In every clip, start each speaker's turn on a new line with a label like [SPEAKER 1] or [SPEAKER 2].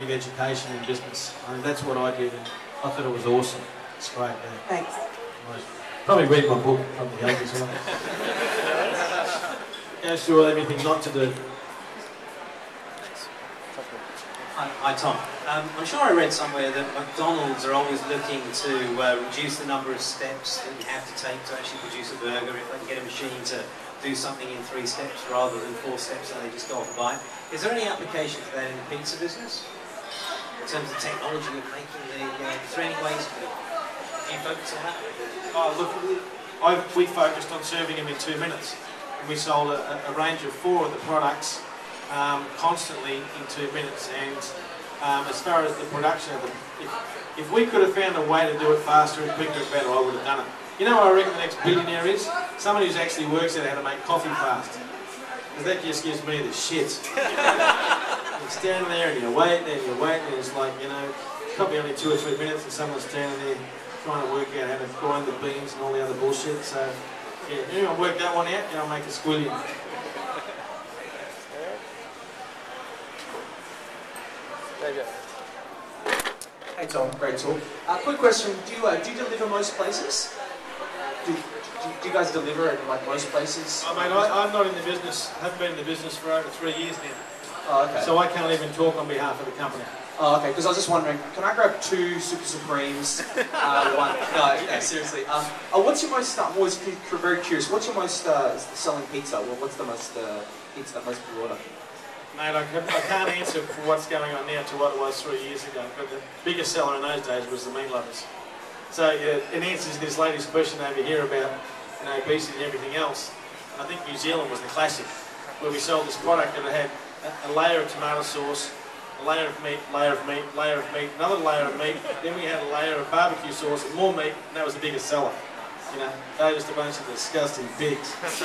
[SPEAKER 1] of education in business. I mean, that's what I did, and I thought it was awesome. It's great. Yeah.
[SPEAKER 2] Thanks.
[SPEAKER 1] Probably read my book, probably help as well. Yeah, sure, everything not to do.
[SPEAKER 3] Hi Tom. I'm sure I read somewhere that McDonald's are always looking to reduce the number of steps that you have to take to actually produce a burger. If they can get a machine to do something in 3 steps rather than 4 steps, and they just go off and buy it. Is there any application to that in the pizza business? In terms of technology of making the, is there any ways to you focus on that?
[SPEAKER 1] Oh, look, we focused on serving them in 2 minutes. And we sold a range of 4 of the products constantly in 2 minutes, and as far as the production of them, if we could have found a way to do it faster and quicker and better, I would have done it. You know what I reckon the next billionaire is? Someone who actually works out how to make coffee fast. Because that just gives me the shits. You're standing there and you're waiting and it's like, you know, probably only 2 or 3 minutes and someone's standing there trying to work out how to grind the beans and all the other bullshit. So, yeah, anyone work that one out and I'll make a squillion.
[SPEAKER 4] Hey Tom, great talk. Quick question, do you deliver most places? Do you guys deliver at like most places?
[SPEAKER 1] I mean, I'm not in the business, haven't been in the business for over 3 years now.
[SPEAKER 4] Oh, okay.
[SPEAKER 1] So I can't even talk on behalf of the company.
[SPEAKER 4] Oh, okay, because I was just wondering, can I grab 2 Super Supremes? One, no, seriously. What's your most, I'm always very curious, what's your most selling pizza? Well, what's the most pizza that most people order?
[SPEAKER 1] Mate, I can't answer for what's going on now to what it was 3 years ago, but the biggest seller in those days was the meat lovers. So in answer to this lady's question over here about obesity and everything else, I think New Zealand was the classic, where we sold this product that had a layer of tomato sauce, a layer of meat, layer of meat, layer of meat, another layer of meat, then we had a layer of barbecue sauce and more meat, and that was the biggest seller. You know, they were just a bunch of disgusting pigs. Just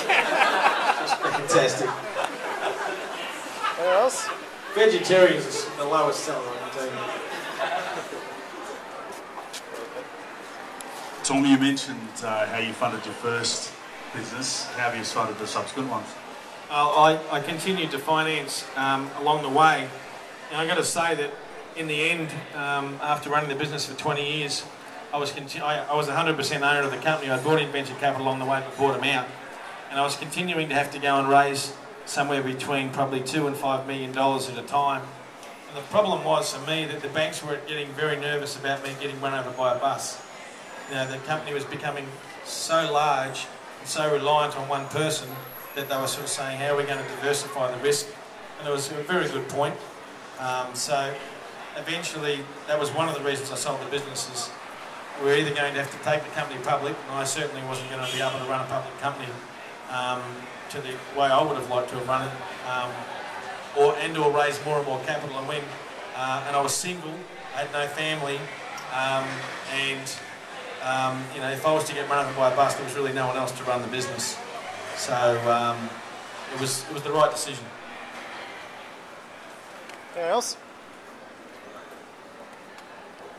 [SPEAKER 1] fantastic.
[SPEAKER 5] Anything else?
[SPEAKER 1] Vegetarians is the lowest seller, I can tell you.
[SPEAKER 6] Tom, you mentioned how you funded your first business. How have you funded the subsequent ones?
[SPEAKER 1] I continued to finance along the way. And I've got to say that in the end, after running the business for 20 years, I was 100% owner of the company. I brought in venture capital along the way but bought them out. And I was continuing to have to go and raise somewhere between probably $2 and $5 million at a time. And the problem was for me that the banks were getting very nervous about me getting run over by a bus. You know, the company was becoming so large and so reliant on one person that they were sort of saying, how are we going to diversify the risk? And it was a very good point. So eventually, that was one of the reasons I sold the businesses. We were either going to have to take the company public, and I certainly wasn't going to be able to run a public company to the way I would have liked to have run it, or raise more and more capital and win. And I was single, I had no family, you know, if I was to get run over by a bus, there was really no one else to run the business. So it was the right decision.
[SPEAKER 5] Anything else?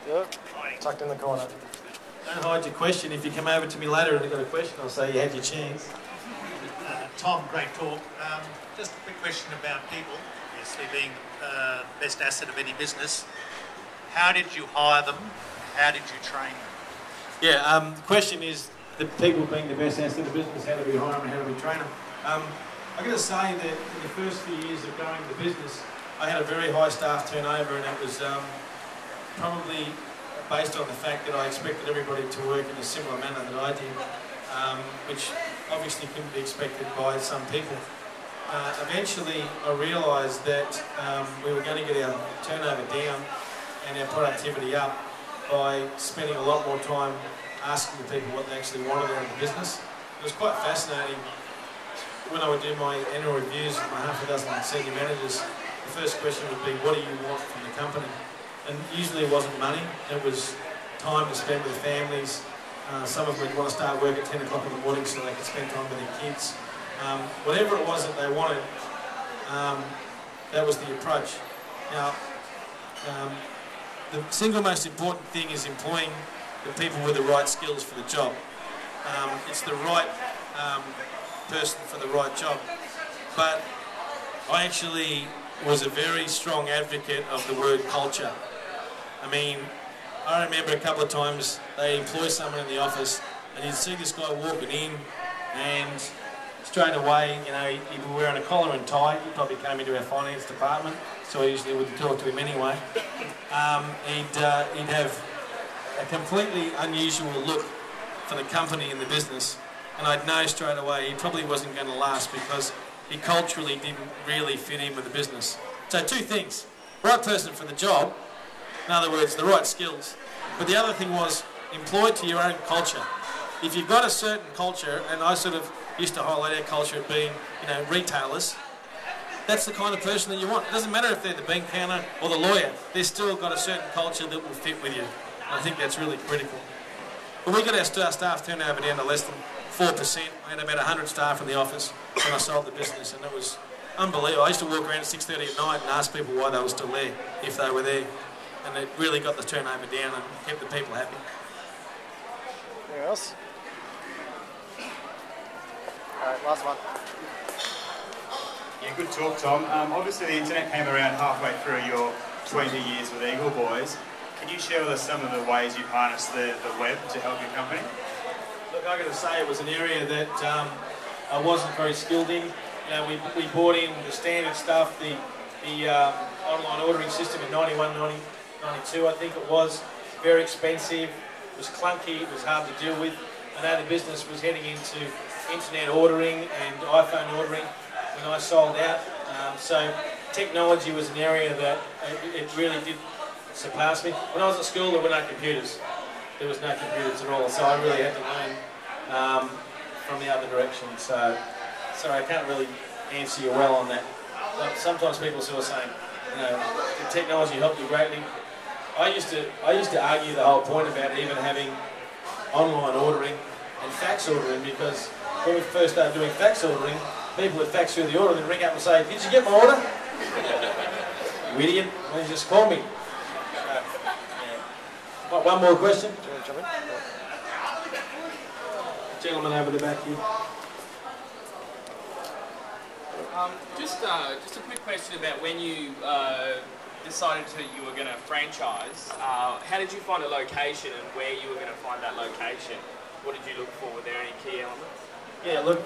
[SPEAKER 5] Yep. Tucked in the corner.
[SPEAKER 1] Don't hide your question. If you come over to me later and you've got a question, I'll say you had your chance.
[SPEAKER 7] Tom, great talk. Just a quick question about people, obviously being the best asset of any business. How did you hire them? How did you train them?
[SPEAKER 1] Yeah, the question is, the people being the best asset of business, how do we hire them and how do we train them? I've got to say that in the first few years of going the business, I had a very high staff turnover, and it was probably based on the fact that I expected everybody to work in a similar manner that I did, which obviously couldn't be expected by some people. Eventually I realised that we were going to get our turnover down and our productivity up by spending a lot more time asking the people what they actually wanted out of the business. It was quite fascinating. When I would do my annual reviews with my half a dozen senior managers, the first question would be, what do you want from the company? And usually it wasn't money, it was time to spend with families. Some of them would want to start work at 10 o'clock in the morning so they could spend time with their kids. Whatever it was that they wanted, that was the approach. Now, the single most important thing is employing the people with the right skills for the job. It's the right person for the right job. But I actually was a very strong advocate of the word culture. I mean, I remember a couple of times they employ someone in the office and you'd see this guy walking in and straight away, you know, he'd be wearing a collar and tie. He probably came into our finance department, so I usually wouldn't talk to him anyway. He'd have a completely unusual look for the company and the business, and I'd know straight away he probably wasn't going to last because he culturally didn't really fit in with the business. So two things: right person for the job, in other words, the right skills. But the other thing was employed to your own culture. If you've got a certain culture, and I sort of used to highlight our culture of being, you know, retailers, that's the kind of person that you want. It doesn't matter if they're the bank counter or the lawyer, they've still got a certain culture that will fit with you. And I think that's really critical. But we got our staff turnover down to less than 4%. I had about 100 staff in the office when I sold the business, and it was unbelievable. I used to walk around at 6:30 at night and ask people why they were still there, if they were there. And it really got the turnover down and kept the people happy.
[SPEAKER 5] Anything else? Alright, last one.
[SPEAKER 2] Yeah, good talk, Tom. Obviously the internet came around halfway through your 20 years with Eagle Boys. Can you share with us some of the ways you've harnessed the web to help your company?
[SPEAKER 1] Look, I've got to say it was an area that I wasn't very skilled in. You know, we brought in the standard stuff, the online ordering system in 91, 92 I think it was. Very expensive, it was clunky, it was hard to deal with. I know the business was heading into internet ordering and iPhone ordering when I sold out. So technology was an area that it really did surpass me. When I was at school there were no computers. There was no computers at all, so I really had to learn from the other direction. So I can't really answer you well on that. But sometimes people sort of saying, you know, the technology helped you greatly. I used to argue the whole point about even having online ordering and fax ordering, because when we first started doing fax ordering, people would fax through the order and ring up and say, "Did you get my order?" "You idiot, why don't you just call me?" One more question?
[SPEAKER 5] Do you want to jump in?
[SPEAKER 1] Gentleman over the back here.
[SPEAKER 8] Just a quick question about when you decided you were going to franchise. How did you find a location and where you were going to find that location? What did you look for? Were there any key elements?
[SPEAKER 1] Yeah, look,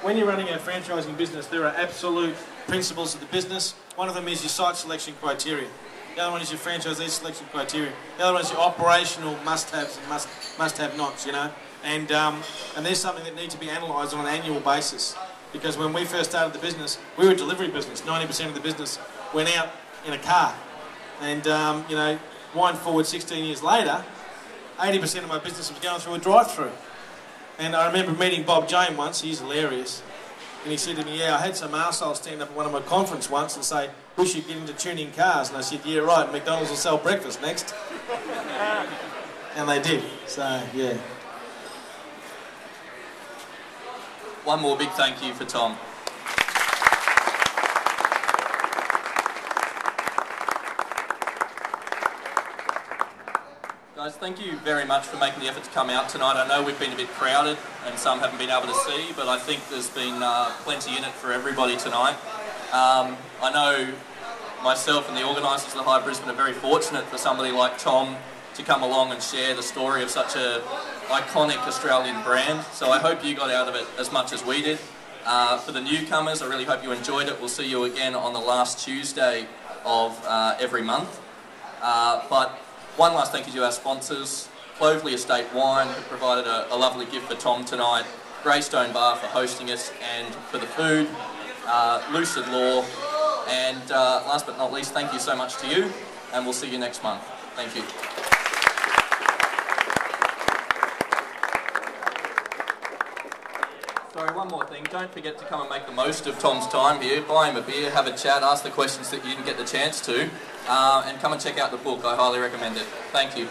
[SPEAKER 1] when you're running a franchising business, there are absolute principles of the business. One of them is your site selection criteria. The other one is your franchisee selection criteria. The other one is your operational must-haves and must-have-nots, you know. And there's something that needs to be analysed on an annual basis. Because when we first started the business, we were a delivery business. 90% of the business went out in a car. And, you know, wind forward 16 years later, 80% of my business was going through a drive-through. And I remember meeting Bob Jane once, he's hilarious. And he said to me, "Yeah, I had some arsehole stand up at one of my conference once and say, we should get into tuning cars." And I said, "Yeah, right, McDonald's will sell breakfast next." And they did, so yeah.
[SPEAKER 9] One more big thank you for Tom. Guys, thank you very much for making the effort to come out tonight. I know we've been a bit crowded and some haven't been able to see, but I think there's been plenty in it for everybody tonight. I know myself and the organisers of the Hive Brisbane are very fortunate for somebody like Tom to come along and share the story of such an iconic Australian brand. So I hope you got out of it as much as we did. For the newcomers, I really hope you enjoyed it. We'll see you again on the last Tuesday of every month. But one last thank you to our sponsors, Clovelly Estate Wine, who provided a lovely gift for Tom tonight, Greystone Bar for hosting us and for the food, Lucid Law, and last but not least, thank you so much to you, and we'll see you next month. Thank you. Sorry, one more thing. Don't forget to come and make the most of Tom's time here. Buy him a beer, have a chat, ask the questions that you didn't get the chance to, and come and check out the book. I highly recommend it. Thank you.